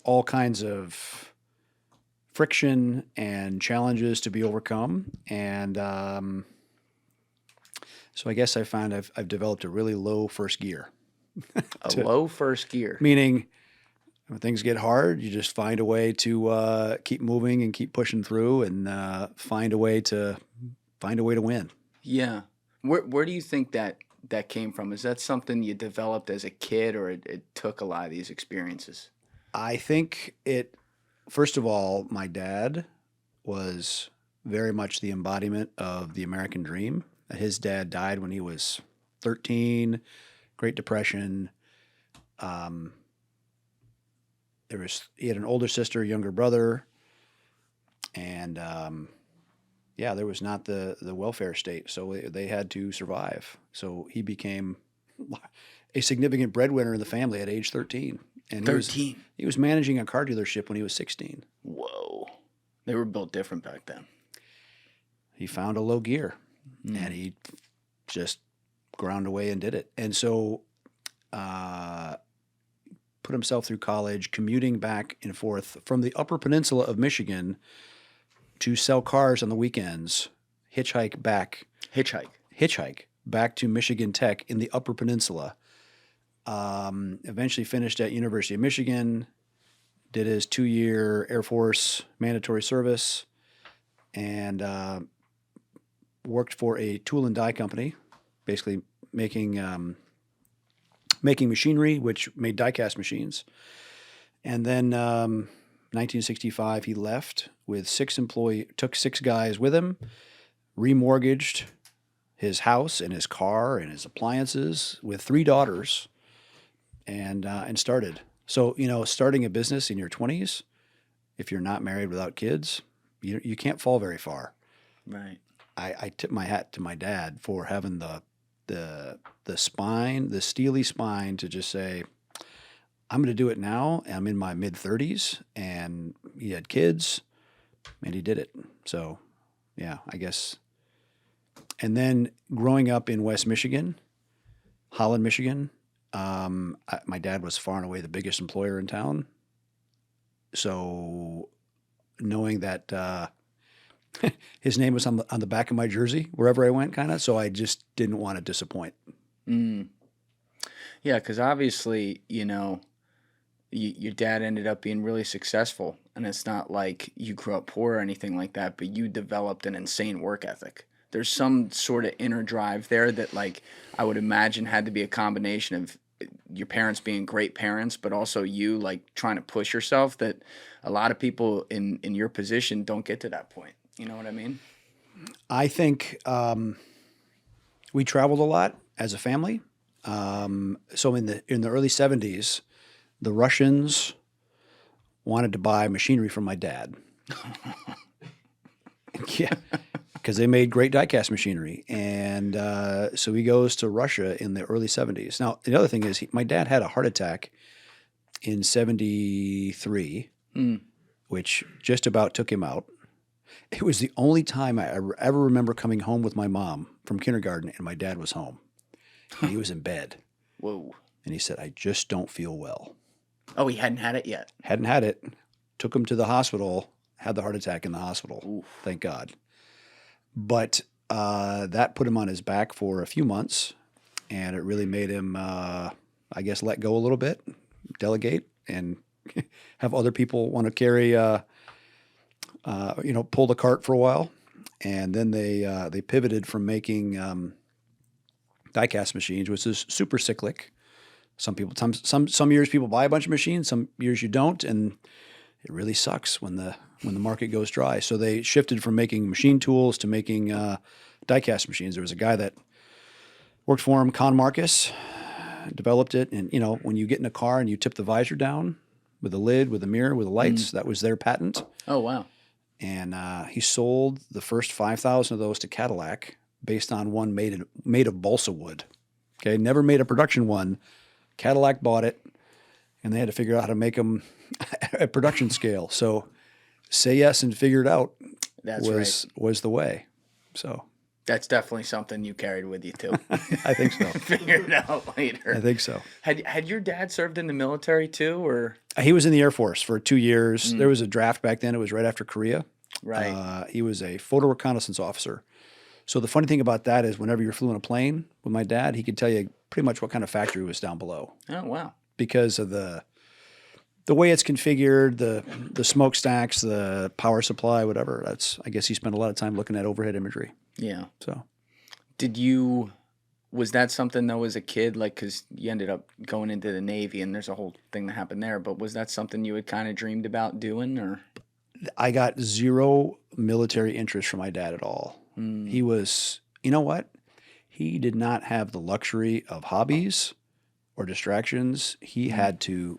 all kinds of friction and challenges to be overcome. And so I guess I found I've developed a really low first gear. Low first gear. Meaning when things get hard, you just find a way to keep moving and keep pushing through and find a way to win. Yeah. Where do you think that came from? Is that something you developed as a kid, or it took a lot of these experiences? I think first of all, my dad was very much the embodiment of the American dream. His dad died when he was 13, Great Depression. He had an older sister, younger brother, and there was not the welfare state, so they had to survive. So he became a significant breadwinner in the family at age 13. And 13. He was managing a car dealership when he was 16. Whoa. They were built different back then. He found a low gear, and he just ground away and did it. And so put himself through college, commuting back and forth from the Upper Peninsula of Michigan to sell cars on the weekends, hitchhike back to Michigan Tech in the Upper Peninsula. Eventually finished at University of Michigan, did his 2-year Air Force mandatory service, and worked for a tool and die company, basically making machinery, which made die-cast machines. And then 1965, he left with 6 employees, took 6 guys with him, remortgaged his house and his car and his appliances with 3 daughters, and started. So, starting a business in your 20s, if you're not married without kids, you can't fall very far. Right. I tip my hat to my dad for having the spine, the steely spine to just say, I'm going to do it now. I'm in my mid-30s, and he had kids, and he did it. So, yeah, I guess. And then growing up in West Michigan, Holland, Michigan, my dad was far and away the biggest employer in town. So knowing that his name was on the back of my jersey wherever I went, kind of, so I just didn't want to disappoint. Yeah, because obviously, your dad ended up being really successful, and it's not like you grew up poor or anything like that, but you developed an insane work ethic. There's some sort of inner drive there that, like, I would imagine had to be a combination of your parents being great parents, but also you, like, trying to push yourself, that a lot of people in your position don't get to that point. You know what I mean? I think we traveled a lot as a family. So in the early 70s, the Russians wanted to buy machinery from my dad. Yeah, because they made great die-cast machinery. And so he goes to Russia in the early 70s. Now, the other thing is my dad had a heart attack in 73, which just about took him out. It was the only time I ever remember coming home with my mom from kindergarten, and my dad was home. And he was in bed. Whoa. And he said, I just don't feel well. Oh, he hadn't had it yet? Hadn't had it. Took him to the hospital, had the heart attack in the hospital. Oof. Thank God. But that put him on his back for a few months, and it really made him, I guess, let go a little bit, delegate, and have other people want to carry, pull the cart for a while. And then they pivoted from making die-cast machines, which is super cyclic. Some years people buy a bunch of machines, some years you don't, and it really sucks when the market goes dry. So they shifted from making machine tools to making die-cast machines. There was a guy that worked for him, Con Marcus, developed it. And when you get in a car and you tip the visor down with a lid, with a mirror, with the lights, that was their patent. Oh wow! And he sold the first 5,000 of those to Cadillac based on one made of balsa wood. Okay, never made a production one. Cadillac bought it, and they had to figure out how to make them at production scale. So say yes and figure it out was the way. So That's definitely something you carried with you too. I think so. Figured it out later. I think so. Had your dad served in the military too, or He was in the Air Force for 2 years. There was a draft back then. It was right after Korea. right? He was a photo reconnaissance officer. So the funny thing about that is whenever you flew in a plane with my dad, he could tell you pretty much what kind of factory was down below Oh wow. because of the way it's configured, the smokestacks, the power supply, whatever. I guess he spent a lot of time looking at overhead imagery. Yeah. So Was that something though as a kid, like, because you ended up going into the Navy and there's a whole thing that happened there, but was that something you had kind of dreamed about doing, or? I got zero military interest from my dad at all. He was, you know what? He did not have the luxury of hobbies or distractions. He had to,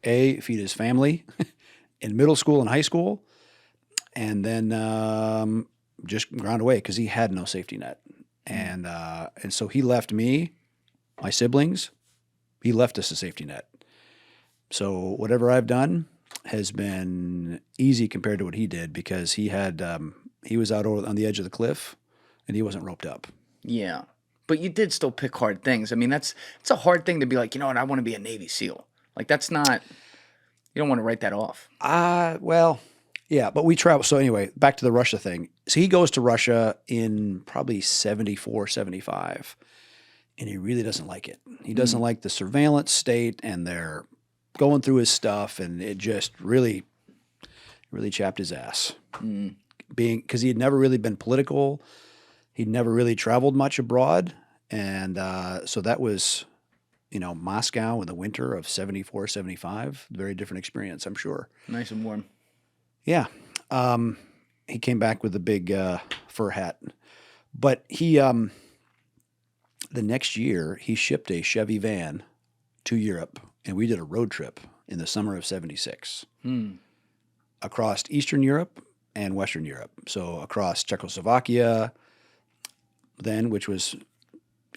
feed his family in middle school and high school, and then just ground away because he had no safety net. And so he left me, my siblings, he left us a safety net. So whatever I've done has been easy compared to what he did because he was out on the edge of the cliff and he wasn't roped up. Yeah. But you did still pick hard things. I mean, it's a hard thing to be like, you know what, I want to be a Navy SEAL. Like, that's not, you don't want to write that off. Well, yeah, but we travel. So anyway, back to the Russia thing. So he goes to Russia in probably 74, 75, and he really doesn't like it. He doesn't like the surveillance state, and they're going through his stuff, and it just really chapped his ass. Because he had never really been political. He'd never really traveled much abroad, and so that was, Moscow in the winter of 74, 75, very different experience, I'm sure. Nice and warm. Yeah. He came back with a big fur hat. But he, the next year, he shipped a Chevy van to Europe, and we did a road trip in the summer of 76 across Eastern Europe and Western Europe. So across Czechoslovakia, then, which was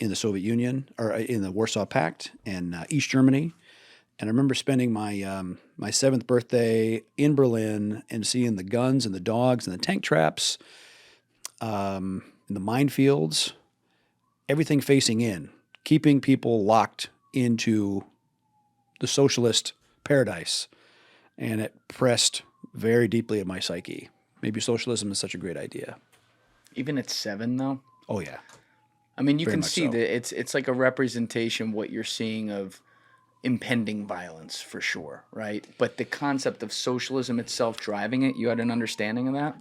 in the Soviet Union, or in the Warsaw Pact, and East Germany. And I remember spending my my 7th birthday in Berlin and seeing the guns and the dogs and the tank traps, and the minefields, everything facing in, keeping people locked into the socialist paradise. And it pressed very deeply at my psyche. Maybe socialism is such a great idea. Even at 7, though? Oh, yeah. I mean, you Very can much see so. that it's like a representation what you're seeing of impending violence for sure, right? But the concept of socialism itself driving it, you had an understanding of that?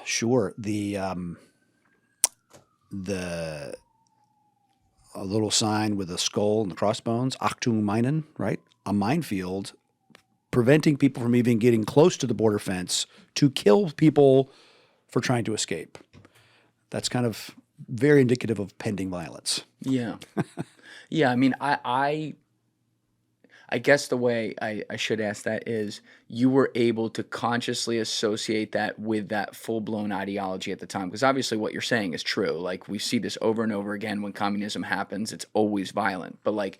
Sure. A little sign with a skull and the crossbones, Achtung Minen, right? A minefield preventing people from even getting close to the border fence to kill people for trying to escape. That's kind of very indicative of pending violence. Yeah. Yeah, I mean, I guess the way I should ask that is you were able to consciously associate that with that full-blown ideology at the time. Because obviously what you're saying is true. Like, we see this over and over again when communism happens. It's always violent. But, like,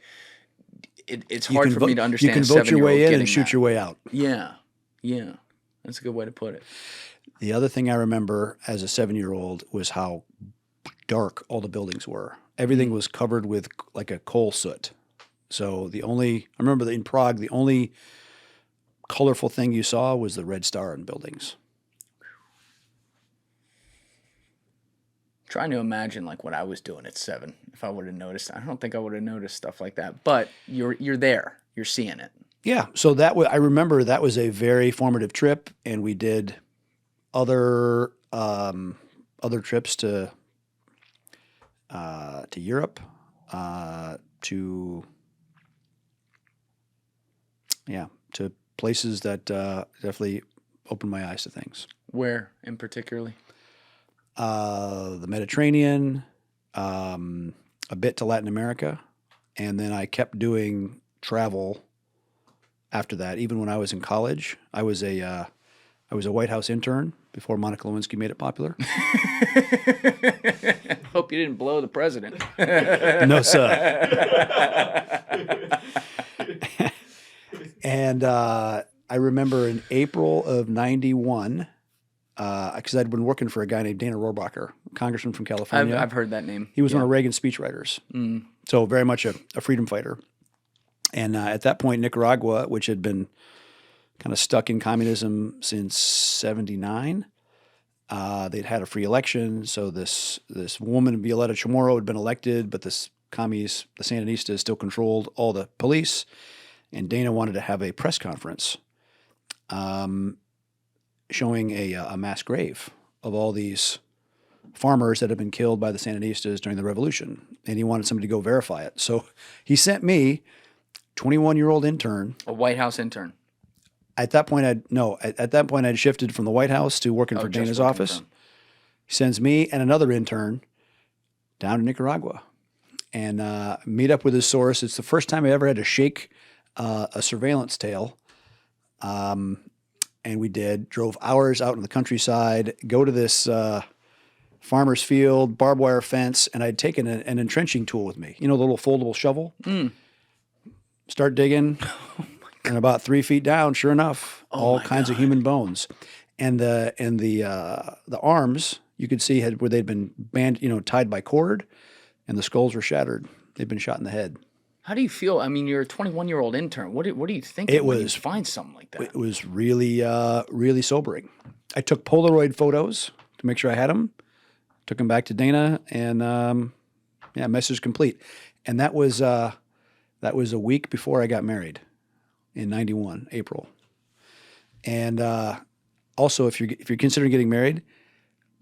it's hard for me to understand You can vote your way in and shoot your way out. Yeah. Yeah. That's a good way to put it. The other thing I remember as a 7-year-old was how dark all the buildings were. Everything was covered with like a coal soot. So I remember that in Prague, the only colorful thing you saw was the red star in buildings. Trying to imagine like what I was doing at 7 if I would have noticed. I don't think I would have noticed stuff like that. But you're there. You're seeing it. Yeah. So I remember that was a very formative trip, and we did other trips to Europe, to places that definitely opened my eyes to things. Where in particularly? The Mediterranean, a bit to Latin America, and then I kept doing travel after that. Even when I was in college, I was a White House intern before Monica Lewinsky made it popular. Hope you didn't blow the president. No, sir. And I remember in April of 91, because I'd been working for a guy named Dana Rohrabacher congressman from California. I've heard that name. He was one Yeah. of Reagan's speechwriters. So very much a freedom fighter. And at that point, Nicaragua, which had been kind of stuck in communism since '79, they'd had a free election. So this woman, Violeta Chamorro, had been elected, but the Sandinistas still controlled all the police. And Dana wanted to have a press conference showing a mass grave of all these farmers that had been killed by the Sandinistas during the revolution. And he wanted somebody to go verify it. So he sent me, 21-year-old intern. A White House intern. At that point, I'd shifted from the White House to working for just Dana's working office. for him. He sends me and another intern down to Nicaragua and meet up with his source. It's the first time I ever had to shake a surveillance tail. And we drove hours out in the countryside, go to this farmer's field, barbed wire fence, and I'd taken an entrenching tool with me. You know, the little foldable shovel? Start digging. And about 3 feet down, sure enough, all kinds of human bones. And the arms you could see where they'd been tied by cord, and the skulls were shattered. They'd been shot in the head. How do you feel? I mean, you're a 21-year-old intern. What do you think when you find something like that? It was really, really sobering. I took Polaroid photos to make sure I had them. Took them back to Dana, and message complete. And that was a week before I got married in '91, April. And also, if you're considering getting married,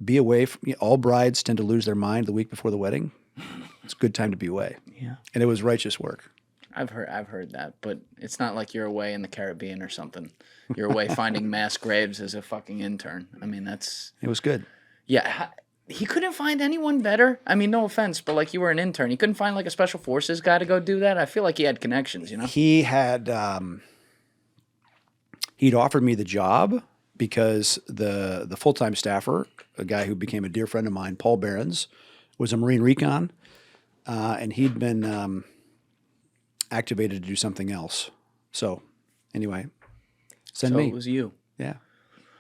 be away from. All brides tend to lose their mind the week before the wedding. It's a good time to be away. Yeah. And it was righteous work. I've heard that, but it's not like you're away in the Caribbean or something. You're away finding mass graves as a fucking intern. I mean, It was good. Yeah. He couldn't find anyone better. I mean, no offense, but like you were an intern. He couldn't find like a special forces guy to go do that. I feel like he had connections, you know? He had, he'd offered me the job because the full-time staffer, a guy who became a dear friend of mine, Paul Behrens, was a Marine recon, and he'd been activated to do something else. So anyway, send me. So it was you. Yeah.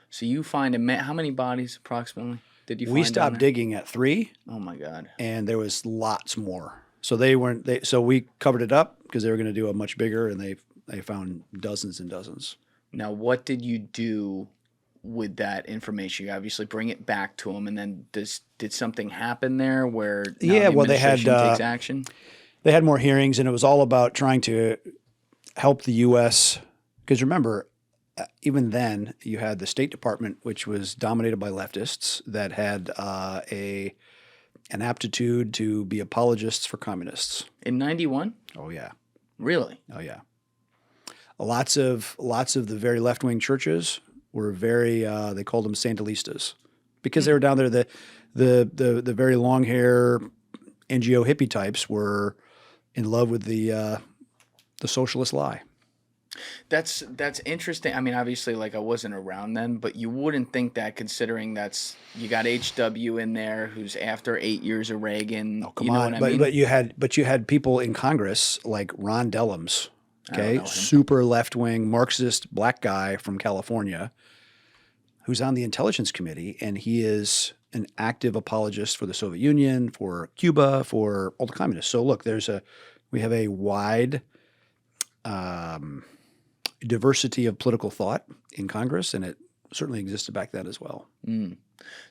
So you find how many bodies approximately did you find? We stopped digging at 3. Oh my God. And there was lots more. So so we covered it up because they were going to do a much bigger, and they found dozens and dozens. Now, what did you do with that information? You obviously bring it back to them, and then did something happen there where now the administration takes action? They had more hearings, and it was all about trying to help the U.S. Because remember, even then, you had the State Department, which was dominated by leftists that had an aptitude to be apologists for communists. In '91? Oh yeah. Really? Oh yeah. Lots of the very left-wing churches were very. They called them Sandinistas because they were down there. The very long hair NGO hippie types were in love with the socialist lie. That's interesting. I mean, obviously, like I wasn't around then, but you wouldn't think that considering you got HW in there who's after 8 years of Reagan. Oh, come on. But you had people in Congress like Ron Dellums, okay, super left-wing Marxist black guy from California, who's on the Intelligence Committee, and he is an active apologist for the Soviet Union, for Cuba, for all the communists. So look, we have a wide diversity of political thought in Congress, and it certainly existed back then as well. Do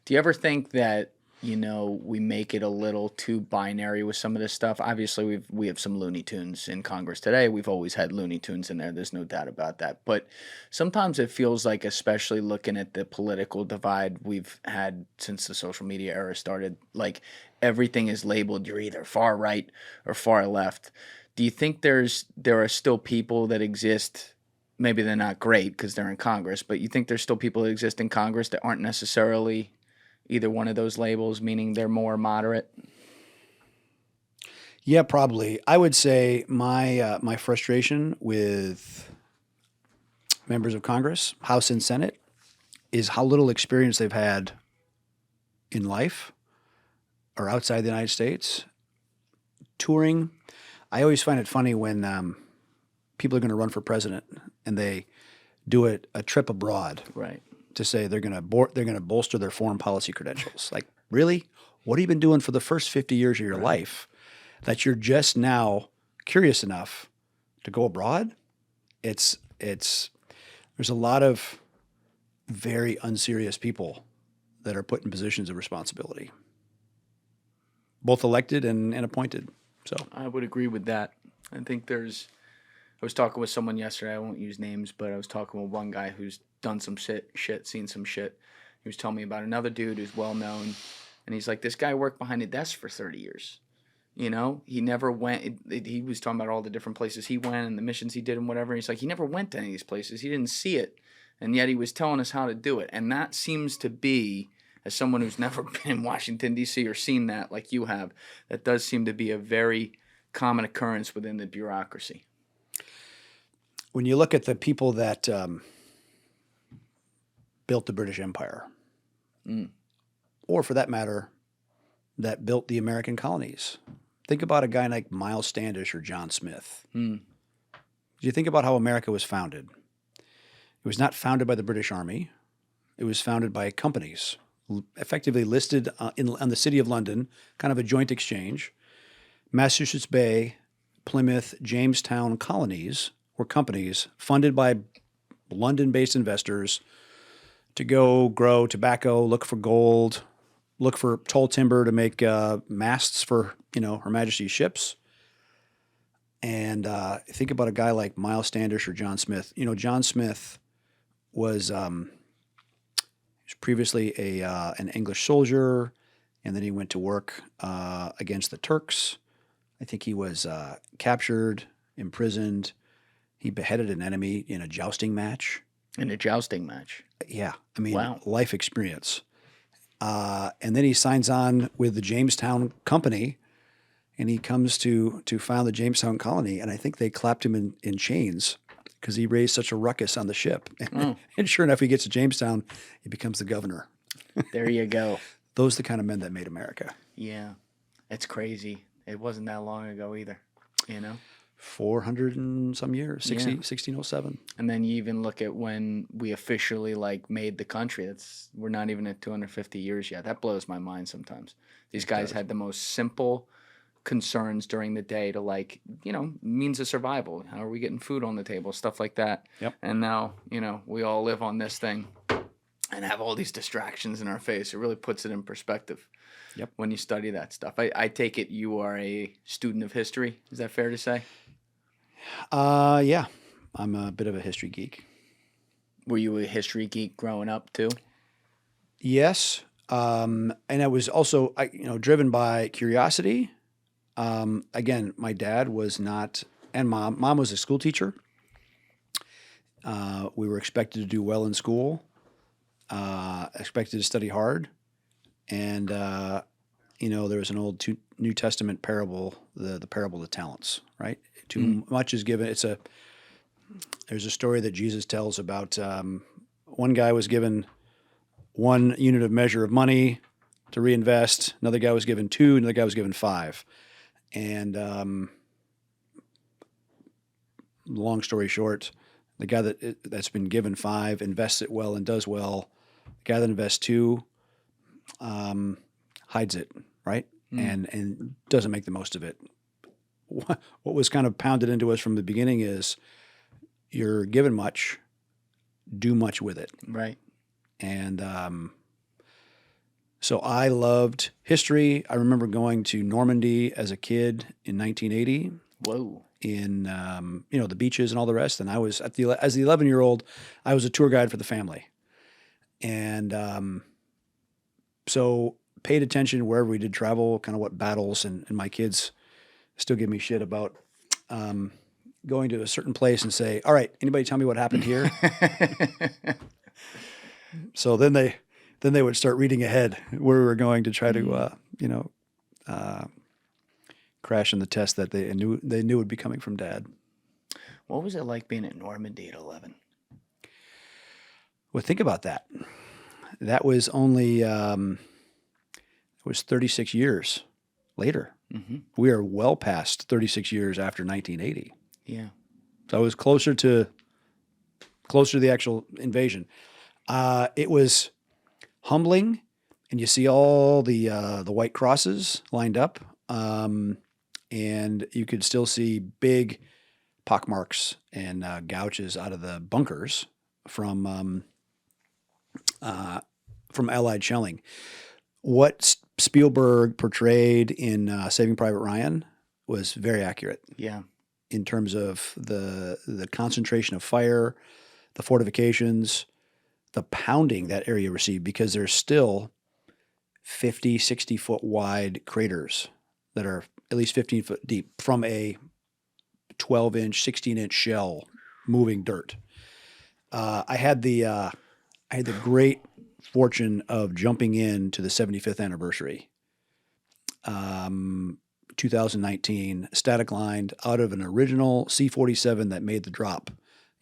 you ever think that, we make it a little too binary with some of this stuff? Obviously, we have some Looney Tunes in Congress today. We've always had Looney Tunes in there. There's no doubt about that. But sometimes it feels like, especially looking at the political divide we've had since the social media era started, like everything is labeled. You're either far right or far left. Do you think there are still people that exist? Maybe they're not great because they're in Congress, but you think there's still people that exist in Congress that aren't necessarily either one of those labels, meaning they're more moderate? Yeah, probably. I would say my frustration with members of Congress, House and Senate, is how little experience they've had in life or outside the United States. Touring. I always find it funny when people are going to run for president and they do a trip abroad, Right. to say they're going to bolster their foreign policy credentials. Like, Really? What have you been doing for the first 50 years of your life that you're just now curious enough to go abroad? There's a lot of very unserious people that are put in positions of responsibility, both elected and appointed. So I would agree with that. I think I was talking with someone yesterday. I won't use names, but I was talking with one guy who's done some shit, seen some shit. He was telling me about another dude who's well known, and he's like, this guy worked behind a desk for 30 years. You know, he never went. He was talking about all the different places he went and the missions he did and whatever. He's like, he never went to any of these places. He didn't see it, and yet he was telling us how to do it. And that seems to be, as someone who's never been in Washington, D.C. or seen that like you have, that does seem to be a very common occurrence within the bureaucracy. When you look at the people that built the British Empire, or for that matter, that built the American colonies, think about a guy like Miles Standish or John Smith. You think about how America was founded. It was not founded by the British Army. It was founded by companies, effectively listed on the City of London, kind of a joint exchange. Massachusetts Bay, Plymouth, Jamestown colonies were companies funded by London-based investors to go grow tobacco, look for gold, look for tall timber to make masts for, Her Majesty's ships. And think about a guy like Miles Standish or John Smith. John Smith was previously an English soldier, and then he went to work against the Turks. I think he was captured, imprisoned. He beheaded an enemy in a jousting match. In a jousting match? Yeah. I mean, wow. Life experience. And then he signs on with the Jamestown Company, and he comes to found the Jamestown colony, and I think they clapped him in chains because he raised such a ruckus on the ship. And sure enough, he gets to Jamestown, he becomes the governor. There you go. Those are the kind of men that made America. Yeah. It's crazy. It wasn't that long ago either, 400 and some years, 1607. And then you even look at when we officially made the country. We're not even at 250 years yet. That blows my mind sometimes. These guys had the most simple concerns during the day to means of survival. How are we getting food on the table? Stuff like that. Yep. And now, we all live on this thing and have all these distractions in our face. It really puts it in perspective. Yep. When you study that stuff. I take it you are a student of history. Is that fair to say? Yeah. I'm a bit of a history geek. Were you a history geek growing up too? Yes. And I was also, driven by curiosity. Again, my dad was not, and mom was a school teacher. We were expected to do well in school, expected to study hard. And, there was an old New Testament parable, the parable of the talents, right? Too much is given. There's a story that Jesus tells about one guy was given 1 unit of measure of money to reinvest. Another guy was given 2. Another guy was given 5. And long story short, the guy that's been given 5 invests it well and does well. The guy that invests 2 hides it, right? And doesn't make the most of it. What was kind of pounded into us from the beginning is you're given much, do much with it. Right. And so I loved history. I remember going to Normandy as a kid in 1980. Whoa. In the beaches and all the rest. And I was as the 11-year-old, I was a tour guide for the family. And so paid attention wherever we did travel, kind of what battles, and my kids still give me shit about going to a certain place and say, all right, anybody tell me what happened here? So then they would start reading ahead where we were going to try to, crash in the test that they knew would be coming from Dad. What was it like being at Normandy at 11? Well, think about that. That was only it was 36 years later. Mm-hmm. We are well past 36 years after 1980. Yeah. So I was closer to the actual invasion. It was humbling. and you see all the white crosses lined up, and you could still see big pockmarks and gouges out of the bunkers from Allied shelling. What Spielberg portrayed in Saving Private Ryan was very accurate. Yeah. In terms of the concentration of fire, the fortifications, the pounding that area received, because there's still 50, 60-foot wide craters that are at least 15 foot deep from a 12-inch, 16-inch shell moving dirt. I had the great fortune of jumping in to the 75th anniversary, 2019, static lined out of an original C-47 that made the drop.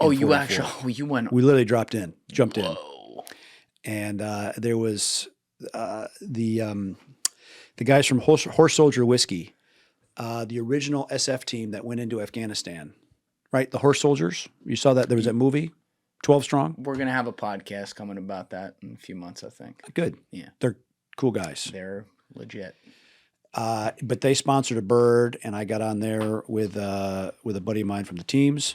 Oh, in you 44. actually, you went. We literally jumped in. Whoa. And there was the guys from Horse Soldier Whiskey, the original SF team that went into Afghanistan, right? The Horse Soldiers. You saw that? There was that movie, 12 Strong. We're going to have a podcast coming about that in a few months, I think. Good. Yeah. They're cool guys. They're legit. But they sponsored a bird, and I got on there with a buddy of mine from the teams,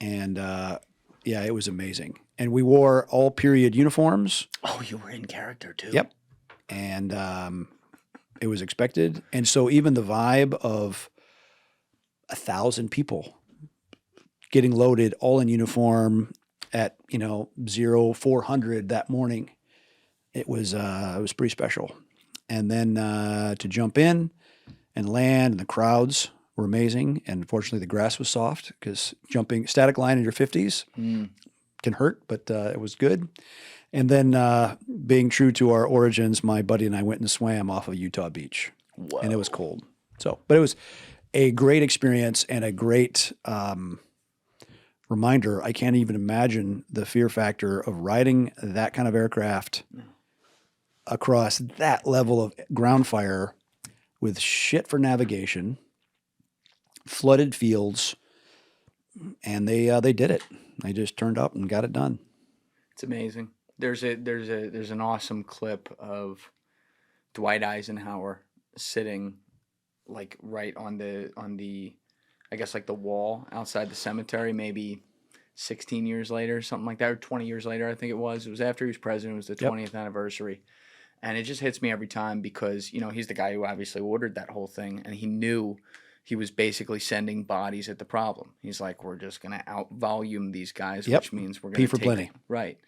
and yeah, it was amazing. And we wore all period uniforms. Oh, you were in character too. Yep. And it was expected, and so even the vibe of 1,000 people getting loaded all in uniform at 0400 that morning, it was pretty special. And then to jump in and land, and the crowds were amazing. And unfortunately, the grass was soft because jumping static line in your 50s can hurt, but it was good. And then being true to our origins, my buddy and I went and swam off of Utah Beach. Whoa. And it was cold. But it was a great experience and a great reminder. I can't even imagine the fear factor of riding that kind of aircraft across that level of ground fire with shit for navigation, flooded fields, and they did it. They just turned up and got it done. It's amazing. There's an awesome clip of Dwight Eisenhower sitting like right on the I guess like the wall outside the cemetery, maybe 16 years later, something like that, or 20 years later, I think it was. It was after he was president. It was the 20th anniversary. And it just hits me every time because, he's the guy who obviously ordered that whole thing, and he knew he was basically sending bodies at the problem. He's like, we're just going to out-volume these guys, which means we're going to for plenty. them. Right.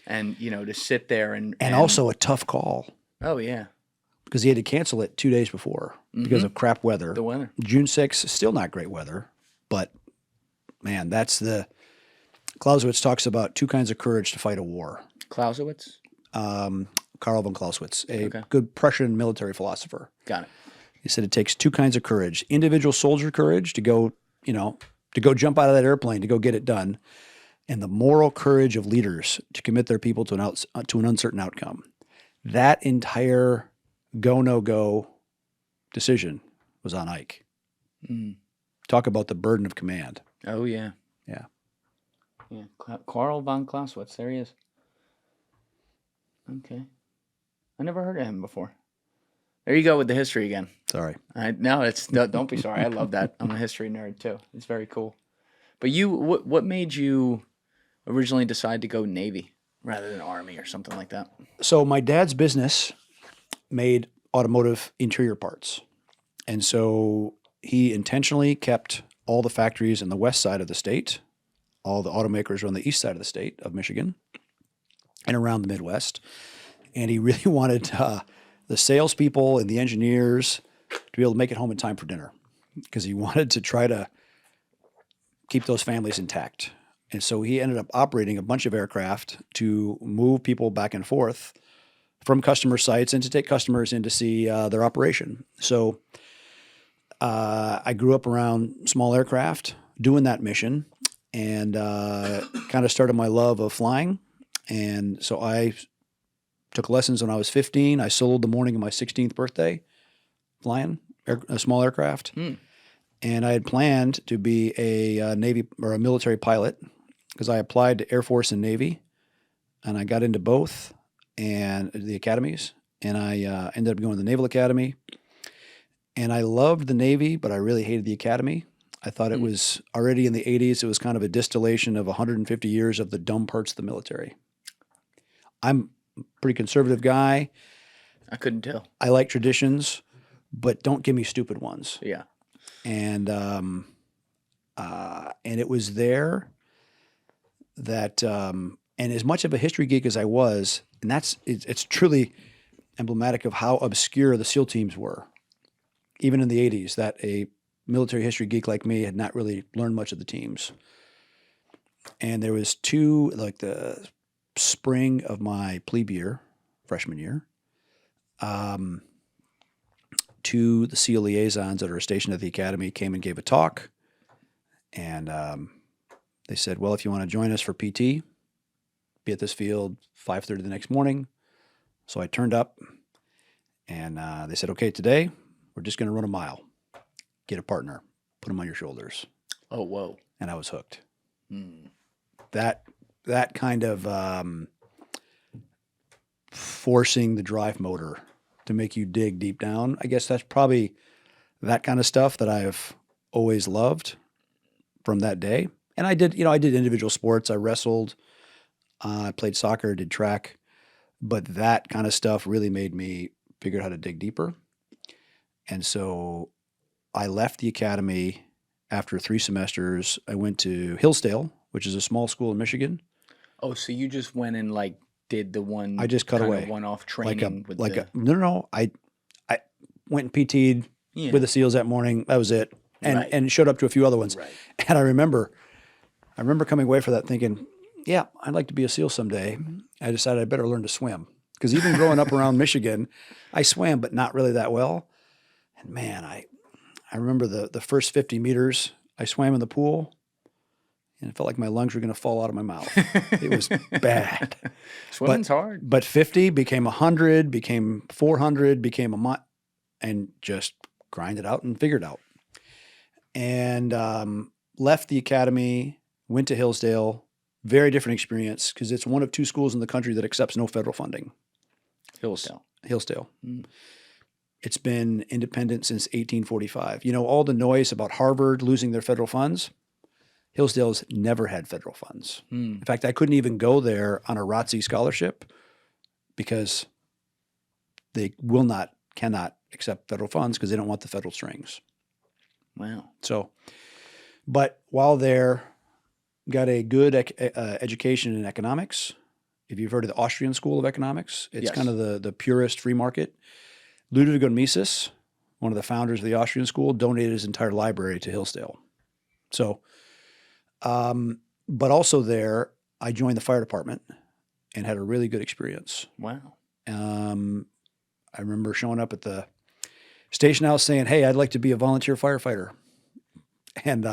And, to sit there and also a tough call. Oh, yeah. Because he had to cancel it 2 days before because of crap weather. The weather. June 6th, still not great weather, but man, that's the Clausewitz talks about two kinds of courage to fight a war. Clausewitz? Karl von Clausewitz, a Okay. good Prussian military philosopher. Got it. He said it takes two kinds of courage: individual soldier courage to go, to go jump out of that airplane to go get it done, and the moral courage of leaders to commit their people to an uncertain outcome. That entire go no go decision was on Ike. Talk about the burden of command. Oh, yeah. Yeah. Yeah. Karl von Clausewitz. There he is. Okay. I never heard of him before. There you go with the history again. Sorry. Don't be sorry. I love that. I'm a history nerd too. It's very cool. But what made you originally decide to go Navy rather than Army or something like that? So my dad's business made automotive interior parts. And so he intentionally kept all the factories in the west side of the state. All the automakers are on the east side of the state of Michigan and around the Midwest. And he really wanted the salespeople and the engineers to be able to make it home in time for dinner because he wanted to try to keep those families intact. And so he ended up operating a bunch of aircraft to move people back and forth from customer sites and to take customers in to see their operation. So I grew up around small aircraft doing that mission and kind of started my love of flying. And so I took lessons when I was 15. I soloed the morning of my 16th birthday flying a small aircraft. And I had planned to be a Navy or a military pilot because I applied to Air Force and Navy, and I got into both and the academies. and I ended up going to the Naval Academy. And I loved the Navy, but I really hated the Academy. I thought it was already in the 80s, it was kind of a distillation of 150 years of the dumb parts of the military. I'm a pretty conservative guy. I couldn't tell. I like traditions, but don't give me stupid ones. Yeah. And it was there that, and as much of a history geek as I was, and it's truly emblematic of how obscure the SEAL teams were, even in the 80s, that a military history geek like me had not really learned much of the teams. And there was like the spring of my plebe year, freshman year, two the SEAL liaisons that are stationed at the academy came and gave a talk. And they said, well, if you want to join us for PT, be at this field 5:30 the next morning. So I turned up, and they said, okay, today we're just going to run a mile. Get a partner. Put them on your shoulders. Oh, whoa. And I was hooked. That kind of forcing the drive motor to make you dig deep down, I guess that's probably that kind of stuff that I've always loved from that day. And I did individual sports. I wrestled, I played soccer, did track, but that kind of stuff really made me figure out how to dig deeper. And so I left the academy after 3 semesters. I went to Hillsdale, which is a small school in Michigan. Oh, so you just went and like did the one I just cut kind away. of one-off training No. I went and PT'd with the SEALs that morning. That was it. And showed up to a few other ones. Right. And I remember coming away for that thinking, yeah, I'd like to be a SEAL someday. I decided I better learn to swim. Because even growing up around Michigan, I swam, but not really that well. And man, I remember the first 50 meters, I swam in the pool, and it felt like my lungs were going to fall out of my mouth. It was bad. Swimming's hard. But 50 became 100, became 400, became a month, and just grind it out and figure it out. And left the academy, went to Hillsdale. Very different experience because it's one of 2 schools in the country that accepts no federal funding. Hillsdale. It's been independent since 1845. You know, all the noise about Harvard losing their federal funds, Hillsdale's never had federal funds. In fact, I couldn't even go there on a ROTC scholarship because they cannot accept federal funds because they don't want the federal strings. Wow. So, but while there, got a good education in economics. If you've heard of the Austrian School of Economics, it's kind of the purest free market. Ludwig von Mises, one of the founders of the Austrian School, donated his entire library to Hillsdale. So, but also there, I joined the fire department and had a really good experience. Wow. I remember showing up at the station house saying, hey, I'd like to be a volunteer firefighter. And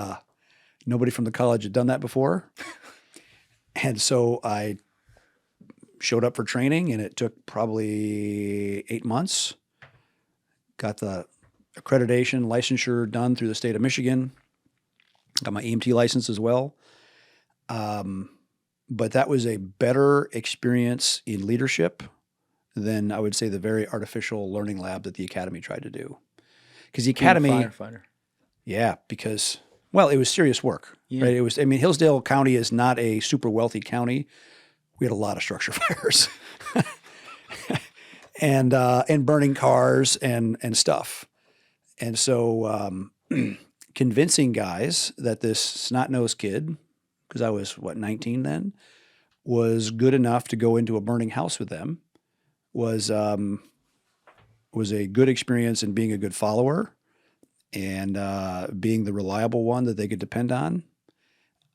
nobody from the college had done that before. And so I showed up for training, and it took probably 8 months. Got the accreditation, licensure done through the state of Michigan. Got my EMT license as well. But that was a better experience in leadership than I would say the very artificial learning lab that the academy tried to do. Because the academy, Firefighter. Yeah, because, well, it was serious work. Yeah. Right? It was. I mean, Hillsdale County is not a super wealthy county. We had a lot of structure fires, and burning cars and stuff, and so convincing guys that this snot-nosed kid, because I was 19 then, was good enough to go into a burning house with them, was a good experience in being a good follower. And being the reliable one that they could depend on.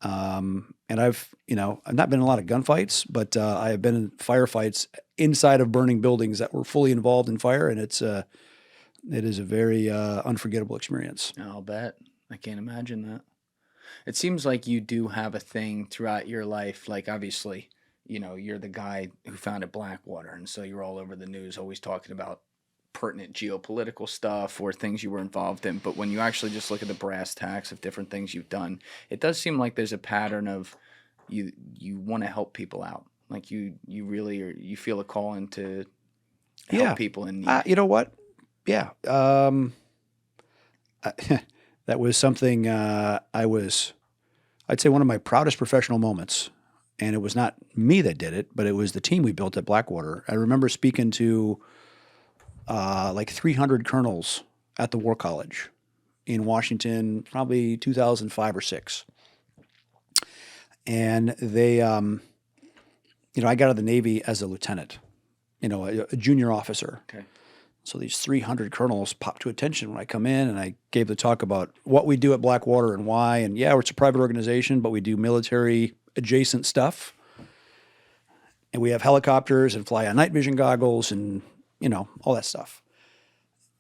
And I've not been in a lot of gunfights, but I have been in firefights inside of burning buildings that were fully involved in fire, and it is a very unforgettable experience. I'll bet. I can't imagine that. It seems like you do have a thing throughout your life. Like, obviously, you're the guy who founded Blackwater, and so you're all over the news always talking about pertinent geopolitical stuff or things you were involved in. But when you actually just look at the brass tacks of different things you've done, it does seem like there's a pattern of you want to help people out. Like you really you feel a call into help people in need. You know what? Yeah. That was something I'd say one of my proudest professional moments. And it was not me that did it, but it was the team we built at Blackwater. I remember speaking to like 300 colonels at the War College in Washington, probably 2005 or 6. And they, I got out of the Navy as a lieutenant, a junior officer. Okay. So these 300 colonels popped to attention when I come in, and I gave the talk about what we do at Blackwater and why. And yeah, it's a private organization, but we do military adjacent stuff. And we have helicopters and fly on night vision goggles and, all that stuff.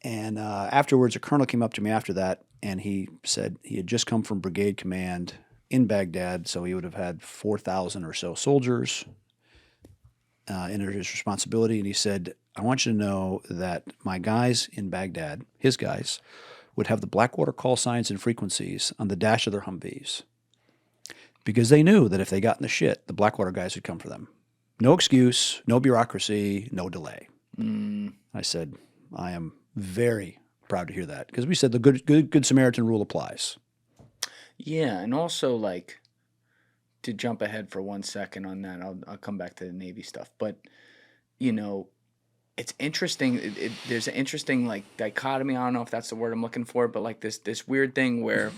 And afterwards, a colonel came up to me after that, and he said he had just come from brigade command in Baghdad, so he would have had 4,000 or so soldiers under his responsibility. And he said, I want you to know that my guys in Baghdad, his guys, would have the Blackwater call signs and frequencies on the dash of their Humvees because they knew that if they got in the shit, the Blackwater guys would come for them. No excuse, no bureaucracy, no delay. I said, I am very proud to hear that because we said the good Samaritan rule applies. Yeah, and also like to jump ahead for 1 second on that, I'll come back to the Navy stuff, but it's interesting. There's an interesting like dichotomy. I don't know if that's the word I'm looking for, but like this weird thing where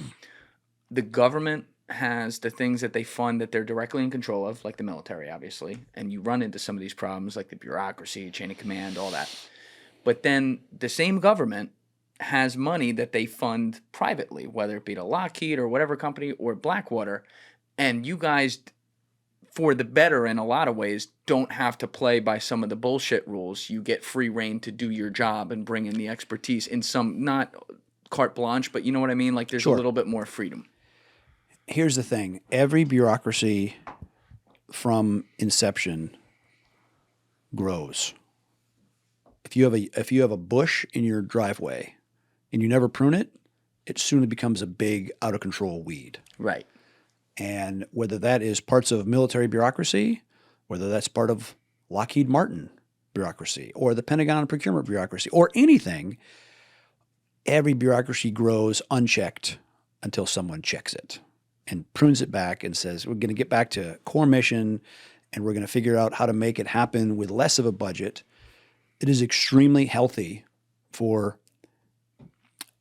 the government has the things that they fund that they're directly in control of, like the military, obviously, and you run into some of these problems like the bureaucracy, chain of command, all that. But then the same government has money that they fund privately, whether it be to Lockheed or whatever company or Blackwater, and you guys, for the better in a lot of ways, don't have to play by some of the bullshit rules. You get free reign to do your job and bring in the expertise in some, not carte blanche, but you know what I mean? Like there's a little bit more freedom. Here's the thing. Every bureaucracy from inception grows. If you have a bush in your driveway and you never prune it, it soon becomes a big out of control weed. Right. And whether that is parts of military bureaucracy, whether that's part of Lockheed Martin bureaucracy or the Pentagon procurement bureaucracy or anything, every bureaucracy grows unchecked until someone checks it and prunes it back and says, we're going to get back to core mission and we're going to figure out how to make it happen with less of a budget. It is extremely healthy for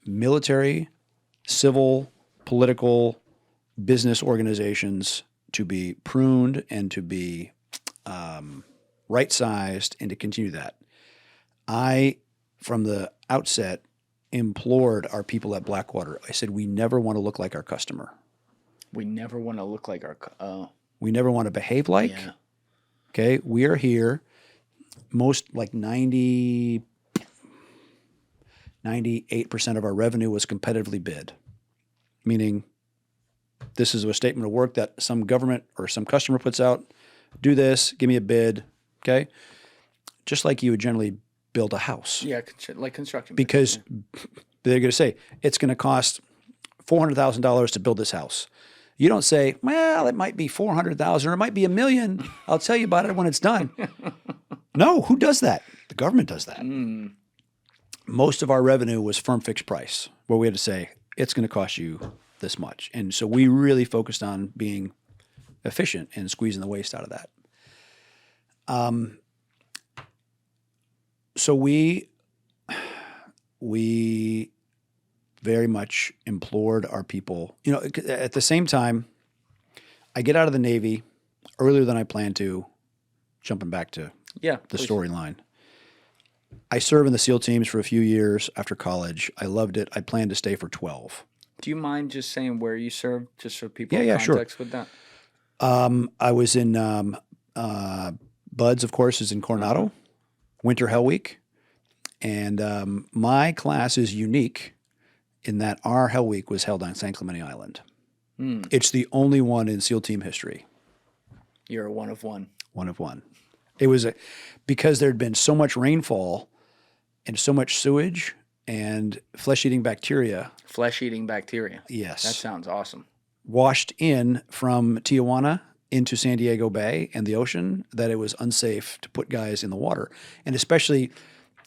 military, civil, political, business organizations to be pruned and to be right-sized and to continue that. I, from the outset, implored our people at Blackwater. I said, we never want to look like our customer. We never want to look like our... We never want to behave like. Yeah. Okay, we are here. Most like 98% of our revenue was competitively bid, meaning this is a statement of work that some government or some customer puts out. Do this, give me a bid, okay? Just like you would generally build a house. Yeah, like construction. Because they're going to say, it's going to cost $400,000 to build this house. You don't say, well, it might be $400,000 or it might be $1 million. I'll tell you about it when it's done. No, who does that? The government does that. Most of our revenue was firm fixed price, where we had to say, it's going to cost you this much. And so we really focused on being efficient and squeezing the waste out of that. So we very much implored our people. At the same time, I get out of the Navy earlier than I planned to, jumping back to the storyline. I served in the SEAL teams for a few years after college. I loved it. I planned to stay for 12. Do you mind just saying where you served, just so people have context with that? I was in BUDS, of course, is in Coronado, Winter Hell Week. And my class is unique in that our Hell Week was held on San Clemente Island. It's the only one in SEAL team history. You're a one of one. One of one. It was because there'd been so much rainfall and so much sewage and flesh-eating bacteria. Flesh-eating bacteria. Yes. That sounds awesome. Washed in from Tijuana into San Diego Bay and the ocean that it was unsafe to put guys in the water. And especially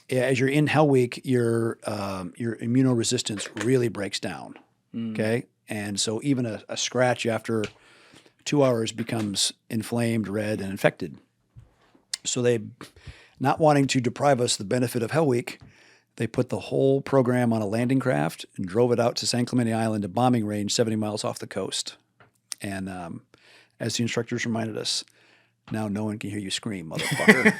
as you're in Hell Week, your immunoresistance really breaks down. Okay. And so even a scratch after 2 hours becomes inflamed, red, and infected. So they, not wanting to deprive us the benefit of Hell Week, they put the whole program on a landing craft and drove it out to San Clemente Island, a bombing range 70 miles off the coast. And as the instructors reminded us, now no one can hear you scream, motherfucker.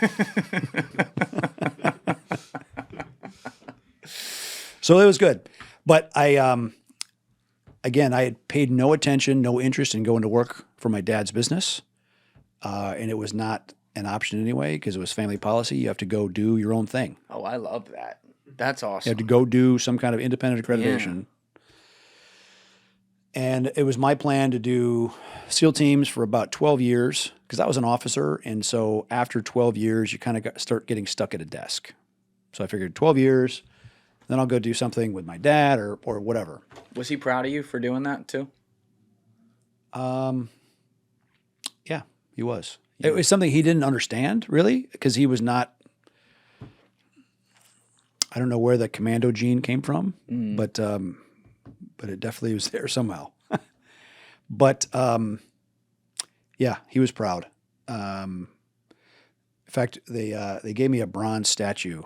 So it was good. But again, I had paid no attention, no interest in going to work for my dad's business. And it was not an option anyway because it was family policy. You have to go do your own thing. Oh, I love that. That's awesome. You have to go do some kind of independent accreditation. Yeah. And it was my plan to do SEAL teams for about 12 years because I was an officer. And so after 12 years, you kind of start getting stuck at a desk. So I figured 12 years, then I'll go do something with my dad or whatever. Was he proud of you for doing that too? Yeah, he was. It was something he didn't understand really because he was not, I don't know where the commando gene came from, but it definitely was there somehow. But yeah, he was proud. In fact, they gave me a bronze statue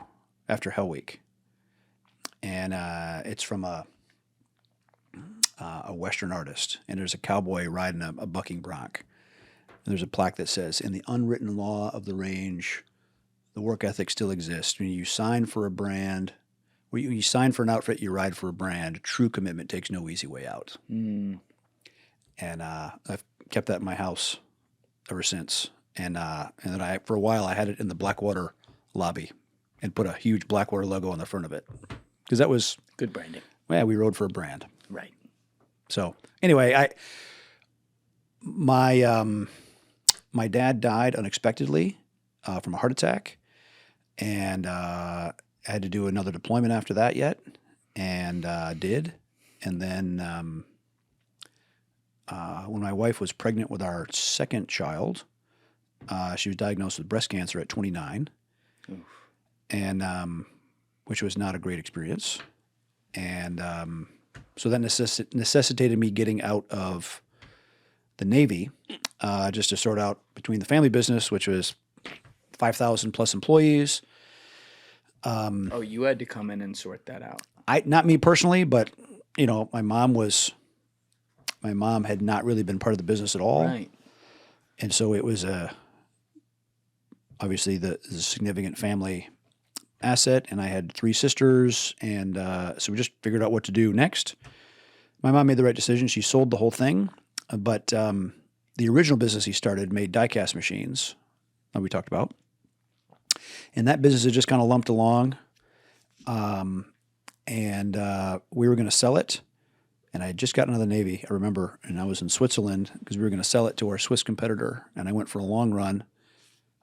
after Hell Week, and it's from a Western artist, and there's a cowboy riding a bucking bronc. And there's a plaque that says, "In the unwritten law of the range, the work ethic still exists. When you sign for a brand, when you sign for an outfit, you ride for a brand. True commitment takes no easy way out." And I've kept that in my house ever since. And then for a while, I had it in the Blackwater lobby and put a huge Blackwater logo on the front of it because that was good branding. Yeah, we rode for a brand. Right. So anyway, my dad died unexpectedly from a heart attack, and I had to do another deployment after that yet, and did. And then when my wife was pregnant with our second child, she was diagnosed with breast cancer at 29, and which was not a great experience. And so that necessitated me getting out of the Navy just to sort out between the family business, which was 5,000 plus employees. You had to come in and sort that out. Not me personally, but my mom had not really been part of the business at all. Right. And so it was obviously the significant family asset, and I had 3 sisters, and so we just figured out what to do next. My mom made the right decision. She sold the whole thing, but the original business he started made die-cast machines that we talked about, and that business had just kind of lumped along, and we were going to sell it, and I had just gotten out of the Navy, I remember, and I was in Switzerland because we were going to sell it to our Swiss competitor, and I went for a long run,